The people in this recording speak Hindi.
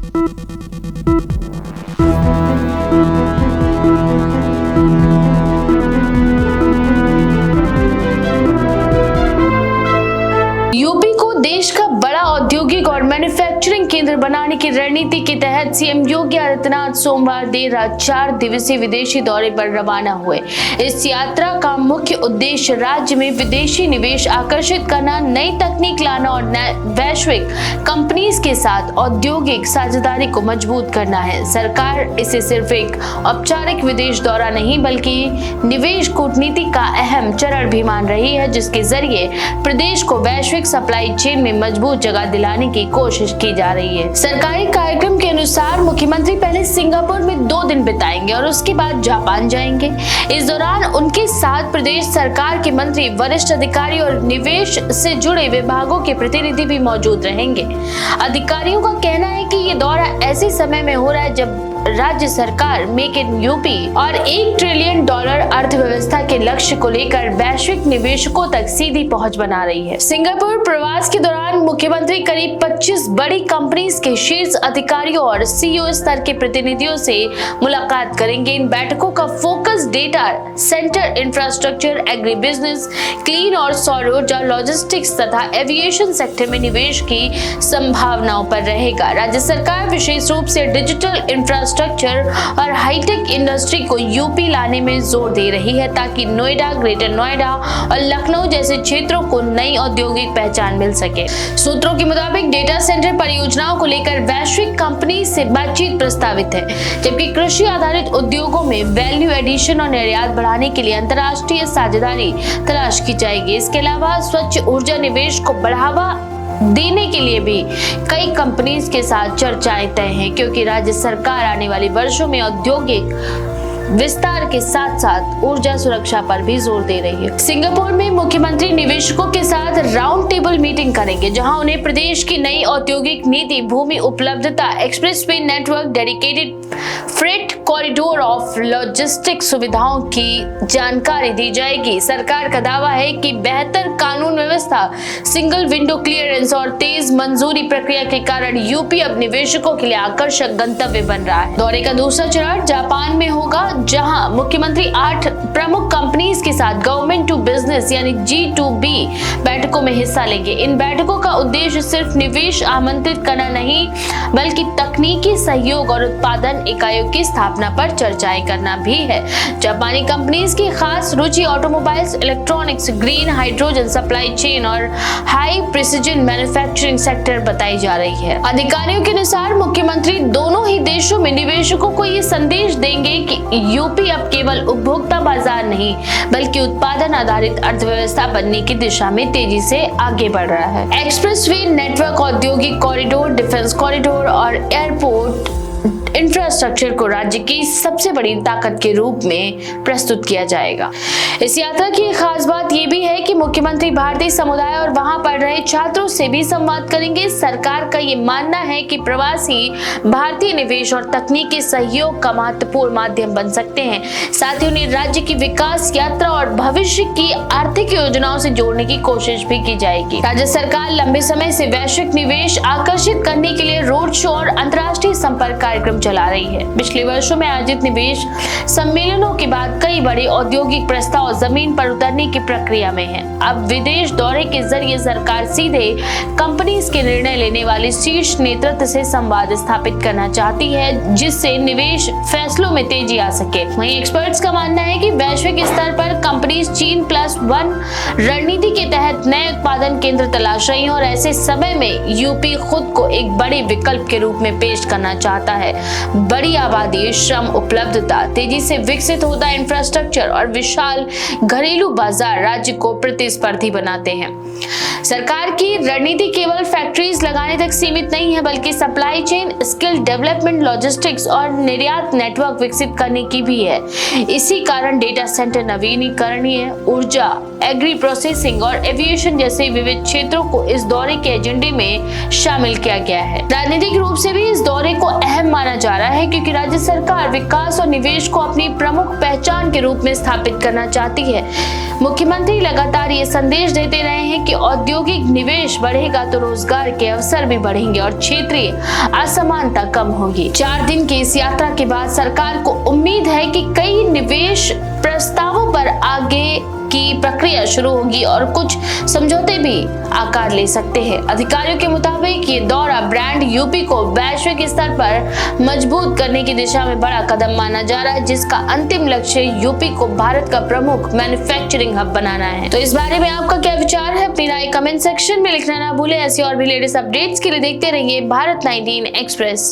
यूपी को देश का बड़ा औद्योगिक और मैन्युफैक्चरिंग केंद्र बनाने की रणनीति के तहत सीएम योगी आदित्यनाथ सोमवार देर रात 4 दिवसीय विदेशी दौरे पर रवाना हुए। इस यात्रा का मुख्य उद्देश्य राज्य में विदेशी निवेश आकर्षित करना, नई तकनीक लाना और वैश्विक कंपनीज के साथ औद्योगिक साझेदारी को मजबूत करना है। सरकार इसे सिर्फ एक औपचारिक विदेश दौरा नहीं बल्कि निवेश कूटनीति का अहम चरण भी मान रही है, जिसके जरिए प्रदेश को वैश्विक सप्लाई चेन में मजबूत जगह दिलाने की कोशिश की जा रही है। सरकारी कार्यक्रम के अनुसार मुख्यमंत्री पहले सिंगापुर में 2 दिन बिताएंगे और उसके बाद जापान जाएंगे। इस दौरान उनके साथ प्रदेश सरकार के मंत्री, वरिष्ठ अधिकारी और निवेश से जुड़े विभागों के प्रतिनिधि भी मौजूद रहेंगे। अधिकारियों का कहना है कि ये दौरा ऐसे समय में हो रहा है जब राज्य सरकार मेक इन यूपी और $1 ट्रिलियन अर्थव्यवस्था के लक्ष्य को लेकर वैश्विक निवेशकों तक सीधी पहुंच बना रही है। सिंगापुर प्रवास के दौरान मुख्यमंत्री करीब 25 बड़ी कंपनीज के शीर्ष अधिकारियों और सीईओ स्तर के प्रतिनिधियों से मुलाकात करेंगे। इन बैठकों का focus data centre, infrastructure, agri business, clean और सौर ऊर्जा, लॉजिस्टिक्स तथा एविएशन सेक्टर में निवेश की संभावनाओं पर रहेगा। राज्य सरकार विशेष रूप से डिजिटल इंफ्रास्ट्रक्चर और हाईटेक इंडस्ट्री को यूपी लाने में जोर दे रही है ताकि नोएडा, ग्रेटर नोएडा और लखनऊ जैसे क्षेत्रों को नई औद्योगिक पहचान मिल सके। सूत्रों के मुताबिक डेटा सेंटर परियोजनाओं को लेकर वैश्विक कंपनी से बातचीत प्रस्तावित है, जबकि कृषि आधारित उद्योगों में वैल्यू एडिशन और निर्यात बढ़ाने के लिए अंतर्राष्ट्रीय साझेदारी तलाश की जाएगी। इसके अलावा स्वच्छ ऊर्जा निवेश को बढ़ावा देने के लिए भी कई कंपनीज के साथ चर्चाएं तय हैं, क्योंकि राज्य सरकार आने वाले वर्षों में औद्योगिक विस्तार के साथ साथ ऊर्जा सुरक्षा पर भी जोर दे रही है। सिंगापुर में मुख्यमंत्री निवेशकों के साथ राउंड टेबल मीटिंग करेंगे, जहां उन्हें प्रदेश की नई औद्योगिक नीति, भूमि उपलब्धता, expressway network, dedicated freight corridor of logistic सुविधाओं की जानकारी दी जाएगी। सरकार का दावा है कि बेहतर कानून व्यवस्था, सिंगल विंडो क्लियरेंस और तेज मंजूरी प्रक्रिया के कारण यूपी अब निवेशकों के लिए आकर्षक गंतव्य बन रहा है। दौरे का दूसरा चरण जापान में होगा, जहां मुख्यमंत्री 8 प्रमुख कंपनीज के साथ गवर्नमेंट टू बिजनेस यानी G2B बैठकों में हिस्सा लेंगे। इन बैठकों का उद्देश्य सिर्फ निवेश आमंत्रित करना नहीं बल्कि तकनीकी सहयोग और उत्पादन इकाइयों की स्थापना पर चर्चाएं करना भी है। जापानी कंपनीज की खास रुचि automobiles, electronics, green hydrogen supply chain और हाई प्रिसिजन मैन्युफैक्चरिंग सेक्टर बताई जा रही है। अधिकारियों के अनुसार मुख्यमंत्री दोनों ही देशों में निवेशकों को ये संदेश देंगे कि यूपी अब केवल उपभोक्ता बाजार नहीं बल्कि उत्पादन आधारित अर्थव्यवस्था बनने की दिशा में तेजी से आगे बढ़ रहा है। एक्सप्रेसवे नेटवर्क, औद्योगिक कॉरिडोर, डिफेंस कॉरिडोर और एयरपोर्ट इंफ्रास्ट्रक्चर को राज्य की सबसे बड़ी ताकत के रूप में प्रस्तुत किया जाएगा। इस यात्रा की एक खास बात यह भी है कि मुख्यमंत्री भारतीय समुदाय और वहां पढ़ रहे छात्रों से भी संवाद करेंगे। सरकार का ये मानना है कि प्रवासी भारतीय निवेश और तकनीकी सहयोग का महत्वपूर्ण माध्यम बन सकते हैं। साथ ही उन्हें राज्य की विकास यात्रा और भविष्य की आर्थिक योजनाओं से जोड़ने की कोशिश भी की जाएगी। राज्य सरकार लंबे समय से वैश्विक निवेश आकर्षित करने के लिए रोड शो और अंतर्राष्ट्रीय संपर्क कार्यक्रम चला रही है। पिछले वर्षों में आयोजित निवेश सम्मेलनों के बाद कई बड़े औद्योगिक प्रस्ताव जमीन पर उतरने की प्रक्रिया में हैं। अब विदेश दौरे के जरिए सरकार सीधे कंपनीज के निर्णय लेने वाले शीर्ष नेतृत्व से संवाद स्थापित करना चाहती है, जिससे निवेश फैसलों में तेजी आ सके। वहीं एक्सपर्ट्स का मानना है कि वैश्विक स्तर पर कंपनीज China+1 रणनीति के तहत नए उत्पादन केंद्र तलाश रही हैं और ऐसे समय में यूपी खुद को एक बड़े विकल्प के रूप में पेश करना चाहता है। बड़ी आबादी, श्रम उपलब्धता, तेजी से विकसित होता इंफ्रास्ट्रक्चर और विशाल घरेलू बाजार राज्य को प्रतिस्पर्धी बनाते हैं। सरकार की रणनीति केवल फैक्ट्रीज लगाने तक सीमित नहीं है बल्कि supply chain, skill development, logistics और निर्यात नेटवर्क विकसित करने की भी है। इसी कारण डेटा सेंटर, नवीनीकरणीय ऊर्जा, एग्री प्रोसेसिंग और एविएशन जैसे विविध क्षेत्रों को इस दौरे के एजेंडे में शामिल किया गया है। राजनीतिक रूप से भी इस दौरे को अहम माना जा रहा है, क्योंकि राज्य सरकार विकास और निवेश को अपनी प्रमुख पहचान के रूप में स्थापित करना चाहती है। मुख्यमंत्री लगातार ये संदेश देते रहे हैं कि औद्योगिक निवेश बढ़ेगा तो रोजगार के अवसर भी बढ़ेंगे और क्षेत्रीय असमानता कम होगी। 4 दिन की इस यात्रा के बाद सरकार को उम्मीद है कि कई निवेश प्रस्तावों पर आगे की प्रक्रिया शुरू होगी और कुछ समझौते भी आकार ले सकते हैं। अधिकारियों के मुताबिक ये दौरा ब्रांड यूपी को वैश्विक स्तर पर मजबूत करने की दिशा में बड़ा कदम माना जा रहा है, जिसका अंतिम लक्ष्य यूपी को भारत का प्रमुख मैन्युफैक्चरिंग हब बनाना है। तो इस बारे में आपका क्या विचार है? अपनी राय कमेंट सेक्शन में लिखना ना भूले। ऐसी और भी लेटेस्ट अपडेट्स के लिए देखते रहिए भारत 19 एक्सप्रेस।